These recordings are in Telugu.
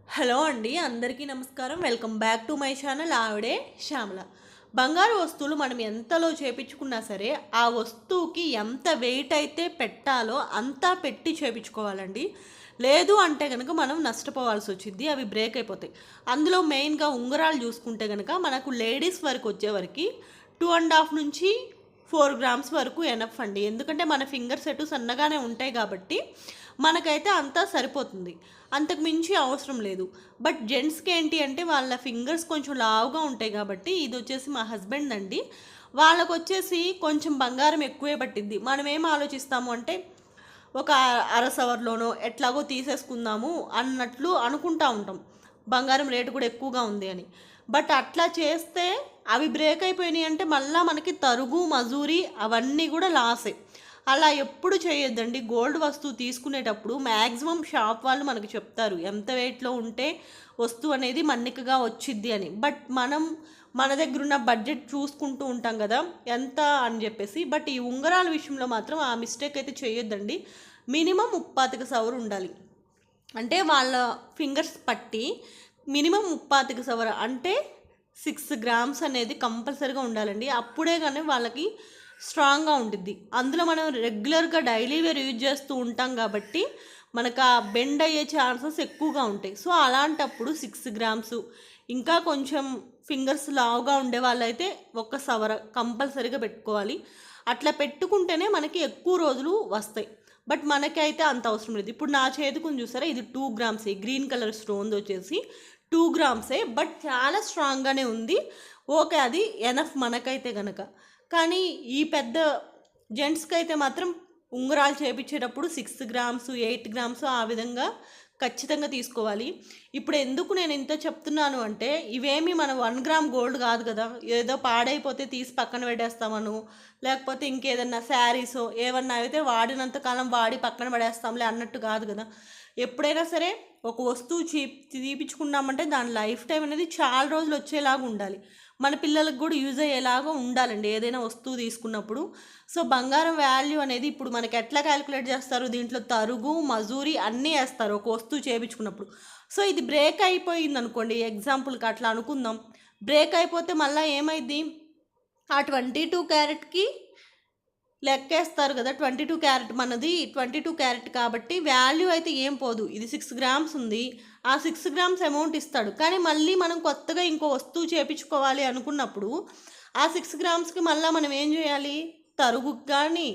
హలో అండి, అందరికీ నమస్కారం. Welcome back to my channel. ఆవిడే శ్యామల. బంగారు వస్తువులు మనం ఎంతలో చేపించుకున్నా సరే ఆ వస్తువుకి ఎంత వెయిట్ అయితే పెట్టాలో అంతా పెట్టి చేపించుకోవాలండి. లేదు అంటే కనుక మనం నష్టపోవాల్సి వచ్చింది, అవి బ్రేక్ అయిపోతాయి. అందులో మెయిన్గా ఉంగరాలు చూసుకుంటే కనుక మనకు లేడీస్ వరకు వచ్చేవరకు 2.5 నుంచి 4 గ్రామ్స్ వరకు ఎనఫ్ అండి. ఎందుకంటే మన ఫింగర్స్ ఎటు సన్నగానే ఉంటాయి కాబట్టి మనకైతే అంతా సరిపోతుంది, అంతకు మించి అవసరం లేదు. బట్ జెంట్స్కి ఏంటి అంటే వాళ్ళ ఫింగర్స్ కొంచెం లావుగా ఉంటాయి కాబట్టి, ఇది వచ్చేసి మా హస్బెండ్ అండి, వాళ్ళకు వచ్చేసి కొంచెం బంగారం ఎక్కువే పట్టింది. మనం ఏం ఆలోచిస్తాము అంటే ఒక అరసవర్లోనో ఎట్లాగో తీసేసుకుందాము అన్నట్లు అనుకుంటా ఉంటాం, బంగారం రేటు కూడా ఎక్కువగా ఉంది అని. బట్ అట్లా చేస్తే అవి బ్రేక్ అయిపోయినాయి అంటే మళ్ళీ మనకి తరుగు మజూరి అవన్నీ కూడా లాసే. అలా ఎప్పుడు చేయొద్దండి. గోల్డ్ వస్తువు తీసుకునేటప్పుడు మ్యాక్సిమం షాప్ వాళ్ళు మనకు చెప్తారు ఎంత వెయిట్లో ఉంటే వస్తువు అనేది మన్నికగా వచ్చిద్ది అని. బట్ మనం మన దగ్గర ఉన్న బడ్జెట్ చూసుకుంటూ ఉంటాం కదా ఎంత అని చెప్పేసి. బట్ ఈ ఉంగరాల విషయంలో మాత్రం ఆ మిస్టేక్ అయితే చేయొద్దండి. మినిమం 35 సవరు ఉండాలి. అంటే వాళ్ళ ఫింగర్స్ పట్టి మినిమం 35 సవర అంటే 6 గ్రామ్స్ అనేది కంపల్సరీగా ఉండాలండి. అప్పుడే కానీ వాళ్ళకి స్ట్రాంగ్గా ఉంటుంది. అందులో మనం రెగ్యులర్గా డైలీ వేర్ యూజ్ చేస్తూ ఉంటాం కాబట్టి మనకు ఆ బెండ్ అయ్యే ఛాన్సెస్ ఎక్కువగా ఉంటాయి. సో అలాంటప్పుడు 6 గ్రామ్స్, ఇంకా కొంచెం ఫింగర్స్ లావుగా ఉండే వాళ్ళైతే 1 సవర కంపల్సరీగా పెట్టుకోవాలి. అట్లా పెట్టుకుంటేనే మనకి ఎక్కువ రోజులు వస్తాయి. బట్ మనకైతే అంత అవసరం లేదు. ఇప్పుడు నా చేతికుని చూసారా, ఇది 2 గ్రామ్సే, గ్రీన్ కలర్ స్టోన్ వచ్చేసి 2 గ్రామ్సే, బట్ చాలా స్ట్రాంగ్గానే ఉంది. ఓకే, అది ఎనఫ్ మనకైతే గనక. కానీ ఈ పెద్ద జెంట్స్కి అయితే మాత్రం ఉంగరాలు చేపించేటప్పుడు 6 గ్రామ్స్ 8 గ్రామ్స్ ఆ విధంగా ఖచ్చితంగా తీసుకోవాలి. ఇప్పుడు ఎందుకు నేను ఇంత చెప్తున్నాను అంటే ఇవేమి మన 1 గ్రామ్ గోల్డ్ కాదు కదా, ఏదో పాడైపోతే తీసి పక్కన పెట్టేస్తామను, లేకపోతే ఇంకేదన్నా శారీసో ఏమన్నా అయితే వాడినంత కాలం వాడి పక్కన పడేస్తాంలే అన్నట్టు కాదు కదా. ఎప్పుడైనా సరే ఒక వస్తువు తీపించుకున్నామంటే దాని లైఫ్ టైం అనేది చాలా రోజులు వచ్చేలాగా ఉండాలి. మన పిల్లలకు కూడా యూజ్ అయ్యేలాగా ఉండాలండి ఏదైనా వస్తువు తీసుకున్నప్పుడు. సో బంగారం వాల్యూ అనేది ఇప్పుడు మనకి ఎట్లా క్యాలిక్యులేట్ చేస్తారు, దీంట్లో తరుగు మజూరి అన్నీ వేస్తారు ఒక వస్తువు చేయించుకున్నప్పుడు. సో ఇది బ్రేక్ అయిపోయింది అనుకోండి, ఎగ్జాంపుల్కి అట్లా అనుకుందాం. బ్రేక్ అయిపోతే మళ్ళీ ఏమైంది, ఆ 22 క్యారెట్కి లెక్కేస్తారు కదా. 22 క్యారెట్ మనది 22 క్యారెట్ కాబట్టి వాల్యూ అయితే ఏం పోదు. ఇది 6 గ్రామ్స్ ఉంది, ఆ 6 గ్రామ్స్ అమౌంట్ ఇస్తాడు. కానీ మళ్ళీ మనం కొత్తగా ఇంకో వస్తువు చేపించుకోవాలి అనుకున్నప్పుడు ఆ 6 గ్రామ్స్కి మళ్ళీ మనం ఏం చేయాలి, తరుగుకి కానీ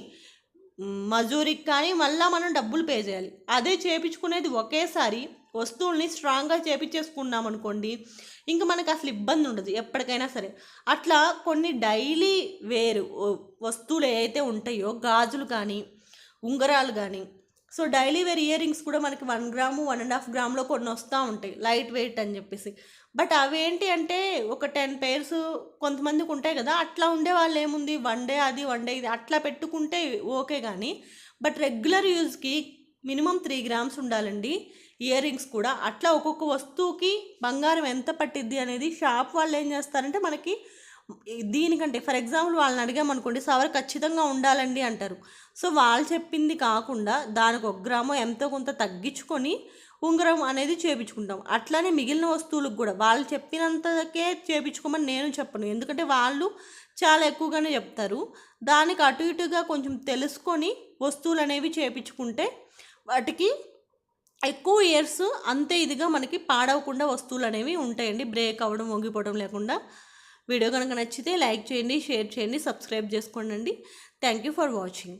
మజూరికి కానీ మళ్ళీ మనం డబ్బులు పే చేయాలి. అదే చేపించుకునేది ఒకేసారి వస్తువుల్ని స్ట్రాంగ్గా చేపించేసుకున్నాం అనుకోండి, ఇంకా మనకు అసలు ఇబ్బంది ఉండదు ఎప్పటికైనా సరే. అట్లా కొన్ని డైలీ వేరు వస్తువులు ఏవైతే ఉంటాయో, గాజులు కానీ ఉంగరాలు కానీ, so daily wear ear rings కూడా మనకి 1 గ్రాము 1.5 గ్రామ్లో కొన్ని వస్తూ ఉంటాయి లైట్ వెయిట్ అని చెప్పేసి. బట్ అవేంటి అంటే ఒక 10 పేర్స్ కొంతమందికి ఉంటాయి కదా, అట్లా ఉండే వాళ్ళు ఏముంది 1 డే అది 1 డే ఇది అట్లా పెట్టుకుంటే ఓకే. కానీ బట్ రెగ్యులర్ యూజ్కి మినిమం 3 గ్రామ్స్ ఉండాలండి ఇయర్ రింగ్స్ కూడా. అట్లా ఒక్కొక్క వస్తువుకి బంగారం ఎంత పట్టిద్ది అనేది షాప్ వాళ్ళు ఏం చేస్తారంటే మనకి దీనికంటే ఫర్ ఎగ్జాంపుల్ వాళ్ళని అడిగామనుకోండి సవర్ ఖచ్చితంగా ఉండాలండి అంటారు. సో వాళ్ళు చెప్పింది కాకుండా దానికి 1 గ్రామో ఎంతో కొంత తగ్గించుకొని ఉంగరం అనేది చేపించుకుంటాం. అట్లానే మిగిలిన వస్తువులకు కూడా వాళ్ళు చెప్పినంతకే చేపించుకోమని నేను చెప్పను, ఎందుకంటే వాళ్ళు చాలా ఎక్కువగానే చెప్తారు. దానికి అటు ఇటుగా కొంచెం తెలుసుకొని వస్తువులు అనేవి చేపించుకుంటే వాటికి ఎక్కువ ఇయర్స్ అంతే ఇదిగా మనకి పాడవకుండా వస్తువులు అనేవి ఉంటాయండి, బ్రేక్ అవ్వడం వంగిపోవడం లేకుండా. వీడియో కనుక నచ్చితే లైక్ చేయండి, షేర్ చేయండి, సబ్స్క్రైబ్ చేసుకోండి. Thank you for watching.